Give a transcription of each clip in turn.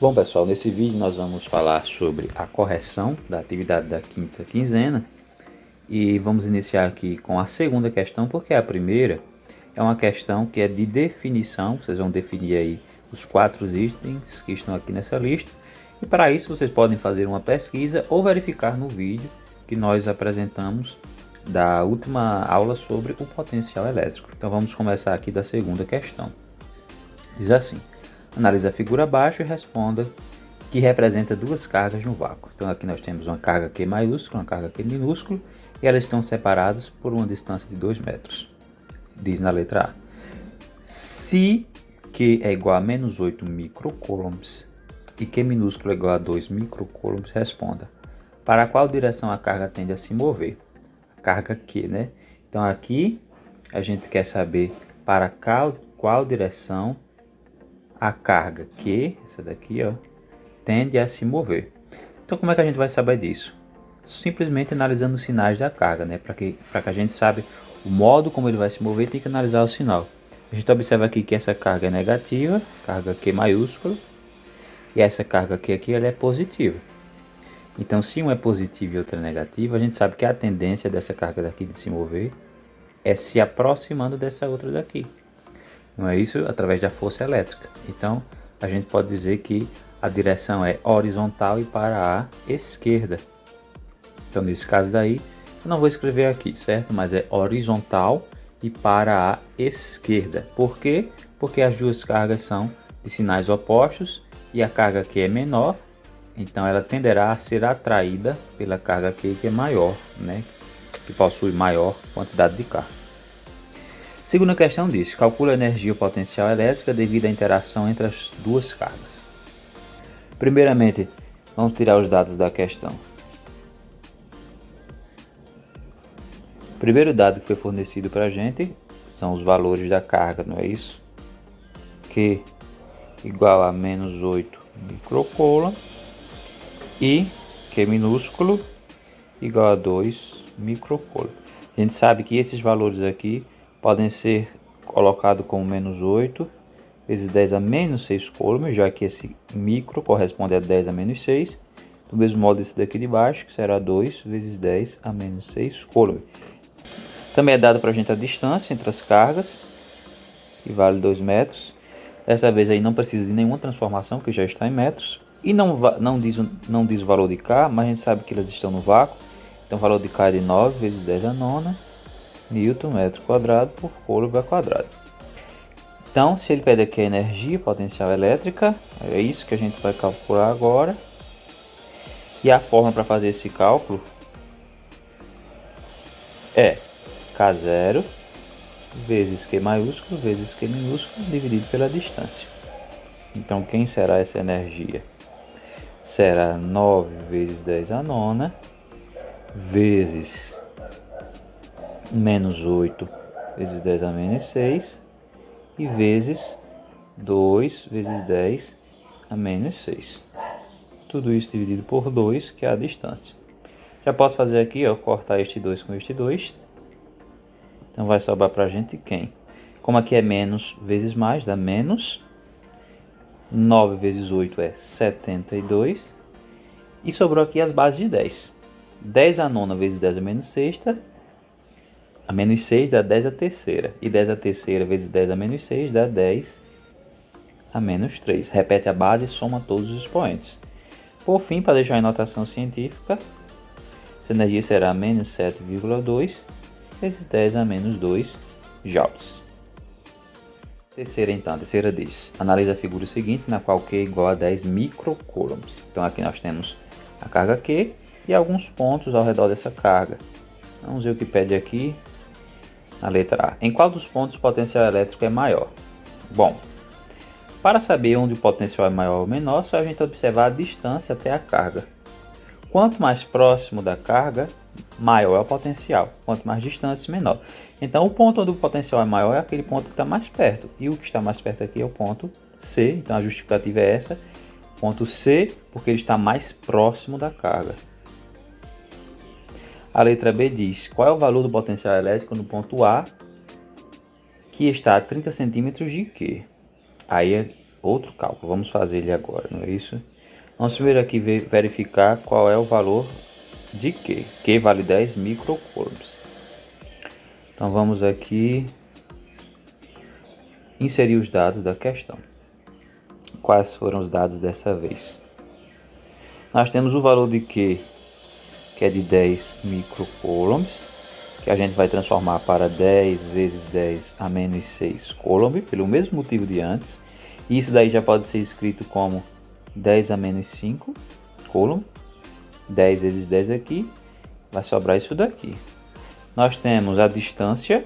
Bom pessoal, nesse vídeo nós vamos falar sobre a correção da atividade da quinta quinzena e vamos iniciar aqui com a segunda questão, porque a primeira é uma questão que é de definição. Vocês vão definir aí os 4 itens que estão aqui nessa lista e para isso vocês podem fazer uma pesquisa ou verificar no vídeo que nós apresentamos da última aula sobre o potencial elétrico. Então vamos começar aqui da segunda questão. Diz assim: analise a figura abaixo e responda que representa duas cargas no vácuo. Então aqui nós temos uma carga Q maiúscula, uma carga Q minúscula, e elas estão separadas por uma distância de 2 metros. Diz na letra A: se Q é igual a menos 8 microcoulombs e Q minúsculo é igual a 2 microcoulombs, responda. Para qual direção a carga tende a se mover? A carga Q, né? Então aqui a gente quer saber para qual direção a carga Q, essa daqui, ó, tende a se mover. Então como é que a gente vai saber disso? Simplesmente analisando os sinais da carga, né? Para que a gente saiba o modo como ele vai se mover, tem que analisar o sinal. A gente observa aqui que essa carga é negativa, carga Q maiúscula, e essa carga Q aqui ela é positiva. Então se uma é positiva e outra é negativa, a gente sabe que a tendência dessa carga daqui de se mover é se aproximando dessa outra daqui. Não é isso? Através da força elétrica. Então, a gente pode dizer que a direção é horizontal e para a esquerda. Então, nesse caso daí, eu não vou escrever aqui, certo? Mas é horizontal e para a esquerda. Por quê? Porque as duas cargas são de sinais opostos e a carga Q é menor, então ela tenderá a ser atraída pela carga Q, que é maior, né? Que possui maior quantidade de carga. Segunda questão diz: calcula a energia potencial elétrica devido à interação entre as duas cargas. Primeiramente, vamos tirar os dados da questão. O primeiro dado que foi fornecido para a gente são os valores da carga, não é isso? Q igual a menos 8 microcoulomb e Q minúsculo igual a 2 microcoulomb. A gente sabe que esses valores aqui podem ser colocados como menos 8 vezes 10 a menos 6 coulomb, já que esse micro corresponde a 10 a menos 6. Do mesmo modo esse daqui de baixo, que será 2 vezes 10 a menos 6 coulomb. Também é dado para a gente a distância entre as cargas, que vale 2 metros. Dessa vez aí não precisa de nenhuma transformação, que já está em metros. E não diz o valor de K, mas a gente sabe que elas estão no vácuo. Então o valor de K é de 9 vezes 10 a nona Newton metro quadrado por coulomb ao quadrado. Então, se ele pede aqui a energia potencial elétrica, é isso que a gente vai calcular agora. E a forma para fazer esse cálculo é K0 vezes Q maiúsculo vezes Q minúsculo dividido pela distância. Então, quem será essa energia? Será 9 vezes 10 a nona vezes menos 8 vezes 10 a menos 6 e vezes 2 vezes 10 a menos 6. Tudo isso dividido por 2, que é a distância. Já posso fazer aqui, ó, cortar este 2 com este 2. Então vai sobrar para a gente quem? Como aqui é menos vezes mais, dá menos. 9 vezes 8 é 72. E sobrou aqui as bases de 10. 10 a nona vezes 10 a menos sexta. A menos 6 dá 10 a terceira. E 10 a terceira vezes 10 a menos 6 dá 10 a menos 3. Repete a base e soma todos os expoentes. Por fim, para deixar em notação científica, essa energia será menos 7,2 vezes 10 a menos 2 joules. A terceira diz: analisa a figura seguinte, na qual Q é igual a 10 microcoulombs. Então aqui nós temos a carga Q e alguns pontos ao redor dessa carga. Vamos ver o que pede aqui na letra A. Em qual dos pontos o potencial elétrico é maior? Bom, para saber onde o potencial é maior ou menor, só a gente observar a distância até a carga. Quanto mais próximo da carga, maior é o potencial. Quanto mais distante, menor. Então, o ponto onde o potencial é maior é aquele ponto que está mais perto. E o que está mais perto aqui é o ponto C. Então, a justificativa é essa. Ponto C, porque ele está mais próximo da carga. A letra B diz: qual é o valor do potencial elétrico no ponto A, que está a 30 centímetros de Q? Aí outro cálculo. Vamos fazer ele agora, não é isso? Vamos primeiro aqui verificar qual é o valor de Q. Q vale 10 microcoulombs. Então vamos aqui inserir os dados da questão. Quais foram os dados dessa vez? Nós temos o valor de Q, que é de 10 microcoulombs, que a gente vai transformar para 10 vezes 10 a menos 6 coulomb, pelo mesmo motivo de antes. E isso daí já pode ser escrito como 10 a menos 5 coulomb. 10 vezes 10 aqui, vai sobrar isso daqui. Nós temos a distância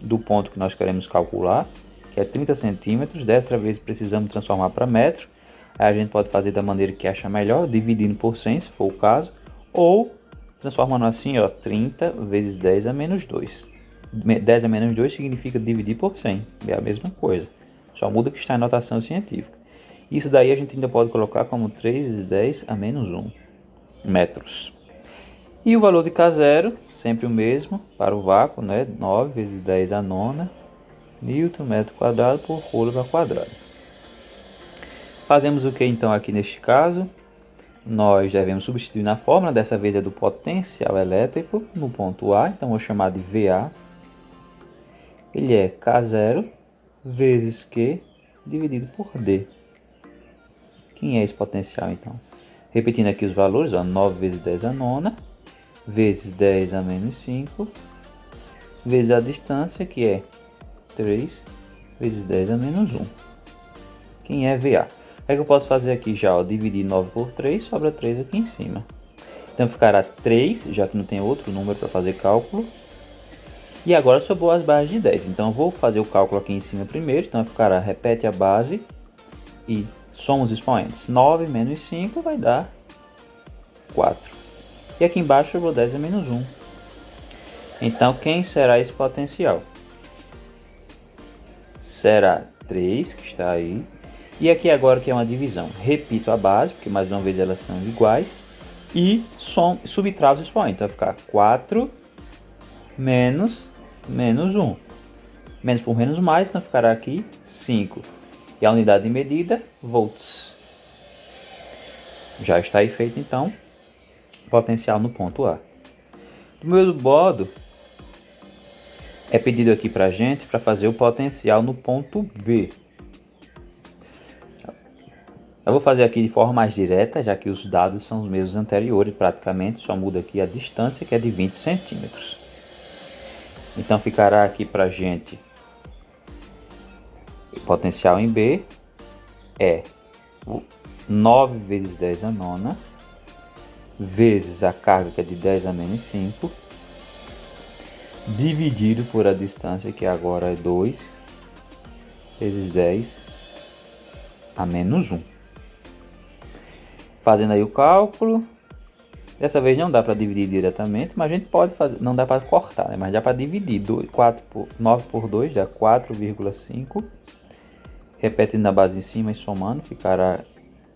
do ponto que nós queremos calcular, que é 30 centímetros. Dessa vez precisamos transformar para metro. Aí a gente pode fazer da maneira que acha melhor, dividindo por 100, se for o caso, ou transformando assim, ó, 30 vezes 10 a menos 2. 10 a menos 2 significa dividir por 100, é a mesma coisa, só muda que está em notação científica. Isso daí a gente ainda pode colocar como 3 vezes 10 a menos 1 metros. E o valor de K0, sempre o mesmo, para o vácuo, né? 9 vezes 10 a nona, Newton metro quadrado por coulomb ao quadrado. Fazemos o que então aqui neste caso? Nós devemos substituir na fórmula, dessa vez é do potencial elétrico, no ponto A, então vou chamar de VA. Ele é K0 vezes Q dividido por D. Quem é esse potencial então? Repetindo aqui os valores, ó, 9 vezes 10 a nona, vezes 10 a menos 5, vezes a distância, que é 3 vezes 10 a menos 1. Quem é VA? O que eu posso fazer aqui já? Ó, dividir 9 por 3, sobra 3 aqui em cima. Então ficará 3, já que não tem outro número para fazer cálculo. E agora sobrou as bases de 10. Então eu vou fazer o cálculo aqui em cima primeiro. Então ficará, repete a base e soma os expoentes. 9 menos 5 vai dar 4. E aqui embaixo sobrou 10 a menos 1. Então quem será esse potencial? Será 3, que está aí. E aqui agora que é uma divisão, repito a base, porque mais uma vez elas são iguais, e subtraio os expoentes, então vai ficar 4 menos 1. Menos por menos mais, então ficará aqui 5. E a unidade de medida, volts. Já está aí feito então, potencial no ponto A. Do mesmo modo, é pedido aqui para a gente para fazer o potencial no ponto B. Eu vou fazer aqui de forma mais direta, já que os dados são os mesmos anteriores praticamente, só muda aqui a distância, que é de 20 centímetros. Então ficará aqui para a gente o potencial em B é 9 vezes 10 a nona, vezes a carga, que é de 10 a menos 5, dividido por a distância, que agora é 2, vezes 10 a menos 1. Fazendo aí o cálculo, dessa vez não dá para dividir diretamente, mas a gente pode fazer, não dá para cortar, né? Mas dá para dividir. 9 por 2 dá 4,5. Repetindo na base em cima e somando, ficará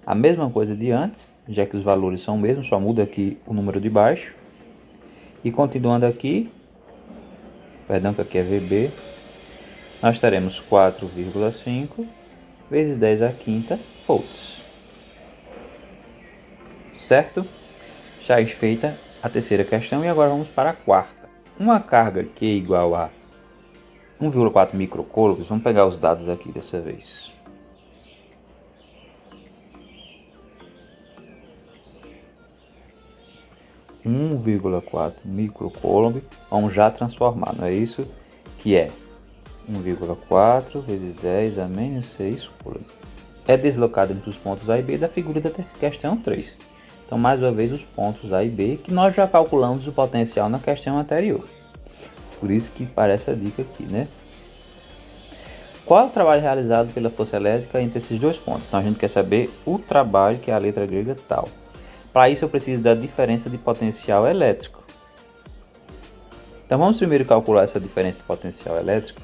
a mesma coisa de antes, já que os valores são os mesmos, só muda aqui o número de baixo. E continuando aqui, perdão que aqui é VB, nós teremos 4,5 vezes 10 a quinta volts. Certo? Já é feita a terceira questão e agora vamos para a quarta. Uma carga Q igual a 1,4 microcoulombs, vamos pegar os dados aqui dessa vez. – 1,4 microcoulomb, vamos já transformar, não é isso? Que é 1,4 vezes 10 a menos 6 coulomb. É deslocado entre os pontos A e B da figura da questão 3. Então, mais uma vez, os pontos A e B, que nós já calculamos o potencial na questão anterior. Por isso que parece a dica aqui, né? Qual é o trabalho realizado pela força elétrica entre esses dois pontos? Então, a gente quer saber o trabalho, que é a letra grega tal. Para isso, eu preciso da diferença de potencial elétrico. Então, vamos primeiro calcular essa diferença de potencial elétrico.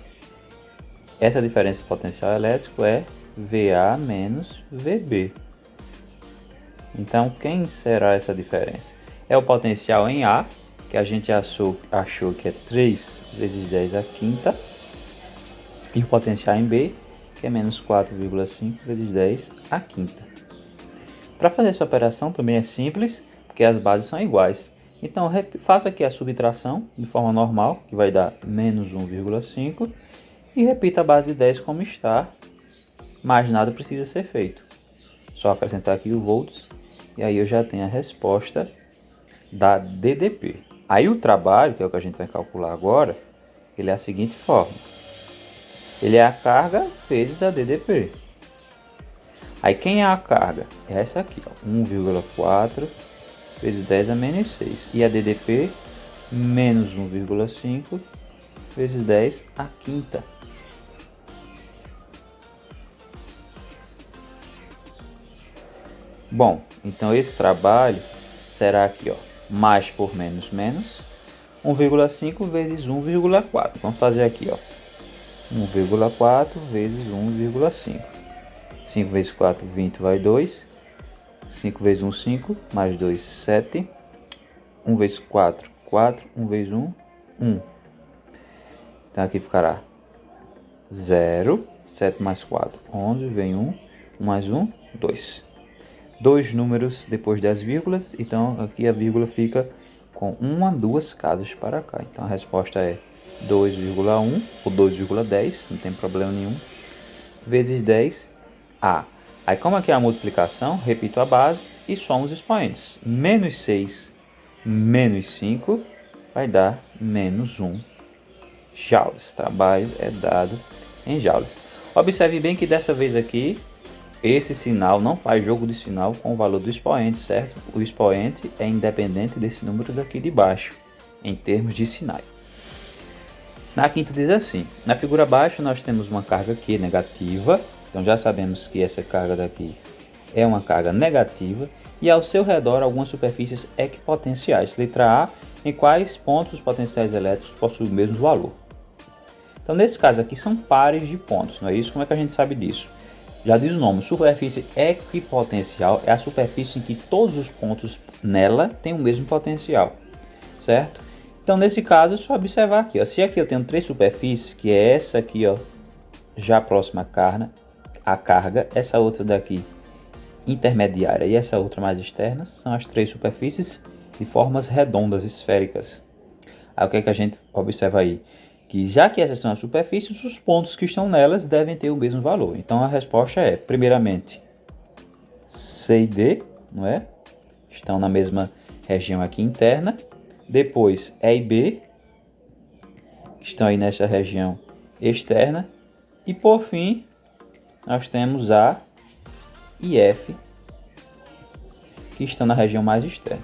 Essa diferença de potencial elétrico é VA menos VB. Então, quem será essa diferença? É o potencial em A, que a gente achou que é 3 vezes 10 a quinta. E o potencial em B, que é menos 4,5 vezes 10 à quinta. Para fazer essa operação também é simples, porque as bases são iguais. Então, faça aqui a subtração de forma normal, que vai dar menos 1,5, e repita a base 10 como está, mais nada precisa ser feito. Só acrescentar aqui o volts, e aí eu já tenho a resposta da DDP. Aí o trabalho, que é o que a gente vai calcular agora, ele é a seguinte forma. Ele é a carga vezes a DDP. Aí quem é a carga? É essa aqui, ó, 1,4 vezes 10 a menos 6. E a DDP, menos 1,5 vezes 10 a quinta. Bom, então esse trabalho será aqui, ó, mais por menos menos, 1,5 vezes 1,4. Vamos fazer aqui, ó, 1,4 vezes 1,5. 5 vezes 4, 20, vai 2. 5 vezes 1, 5. Mais 2, 7. 1 vezes 4, 4. 1 vezes 1, 1. Então aqui ficará 0. 7 mais 4, 11. Vem 1. 1 mais 1, 2. Dois números depois das vírgulas. Então aqui a vírgula fica com uma, duas casas para cá. Então a resposta é 2,1 ou 2,10. Não tem problema nenhum. Vezes 10. A. Aí como aqui é a multiplicação, repito a base e somo os expoentes. Menos 6 menos 5 vai dar menos 1 joules. Trabalho é dado em joules. Observe bem que dessa vez aqui, esse sinal não faz jogo de sinal com o valor do expoente, certo? O expoente é independente desse número daqui de baixo, em termos de sinais. Na quinta diz assim, na figura abaixo nós temos uma carga Q negativa. Então já sabemos que essa carga daqui é uma carga negativa e ao seu redor algumas superfícies equipotenciais. Letra A, em quais pontos os potenciais elétricos possuem o mesmo valor. Então nesse caso aqui são pares de pontos, não é isso? Como é que a gente sabe disso? Já diz o nome, superfície equipotencial é a superfície em que todos os pontos nela têm o mesmo potencial, certo? Então nesse caso é só observar aqui, ó. Se aqui eu tenho três superfícies, que é essa aqui, ó, já próxima à carga, essa outra daqui intermediária e essa outra mais externa, são as três superfícies de formas redondas, esféricas. Aí o que é que a gente observa aí? Que já que essas são as superfícies, os pontos que estão nelas devem ter o mesmo valor. Então a resposta é, primeiramente, C e D, não é? Estão na mesma região aqui interna. Depois E e B, que estão aí nesta região externa. E por fim, nós temos A e F, que estão na região mais externa,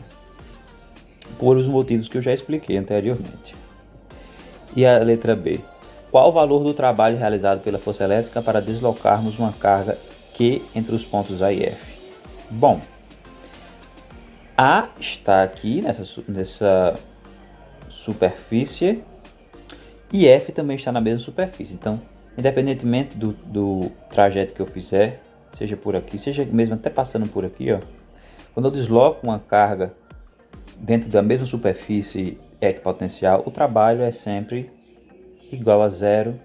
por os motivos que eu já expliquei anteriormente. E a letra B. Qual o valor do trabalho realizado pela força elétrica para deslocarmos uma carga Q entre os pontos A e F? Bom, A está aqui nessa superfície e F também está na mesma superfície. Então, independentemente do trajeto que eu fizer, seja por aqui, seja mesmo até passando por aqui, ó, quando eu desloco uma carga dentro da mesma superfície equipotencial, o trabalho é sempre igual a zero,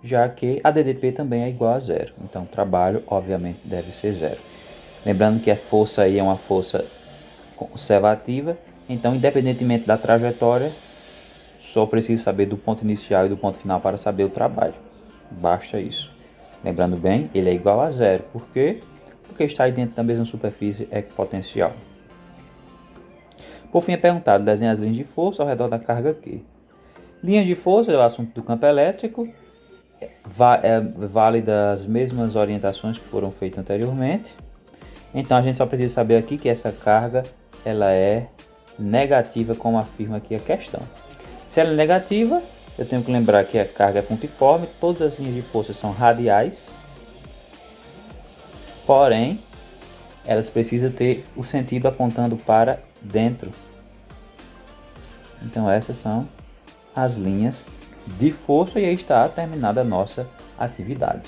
já que a DDP também é igual a zero. Então, o trabalho, obviamente, deve ser zero. Lembrando que a força aí é uma força conservativa, então, independentemente da trajetória, só preciso saber do ponto inicial e do ponto final para saber o trabalho. Basta isso. Lembrando bem, ele é igual a zero. Por quê? Porque está aí dentro da mesma superfície equipotencial. Por fim, é perguntado, desenhe as linhas de força ao redor da carga Q. Linhas de força é o assunto do campo elétrico. Vale das mesmas orientações que foram feitas anteriormente. Então, a gente só precisa saber aqui que essa carga ela é negativa, como afirma aqui a questão. Se ela é negativa, eu tenho que lembrar que a carga é pontiforme, todas as linhas de força são radiais, porém, elas precisam ter o sentido apontando para dentro. Então essas são as linhas de força e aí está terminada a nossa atividade.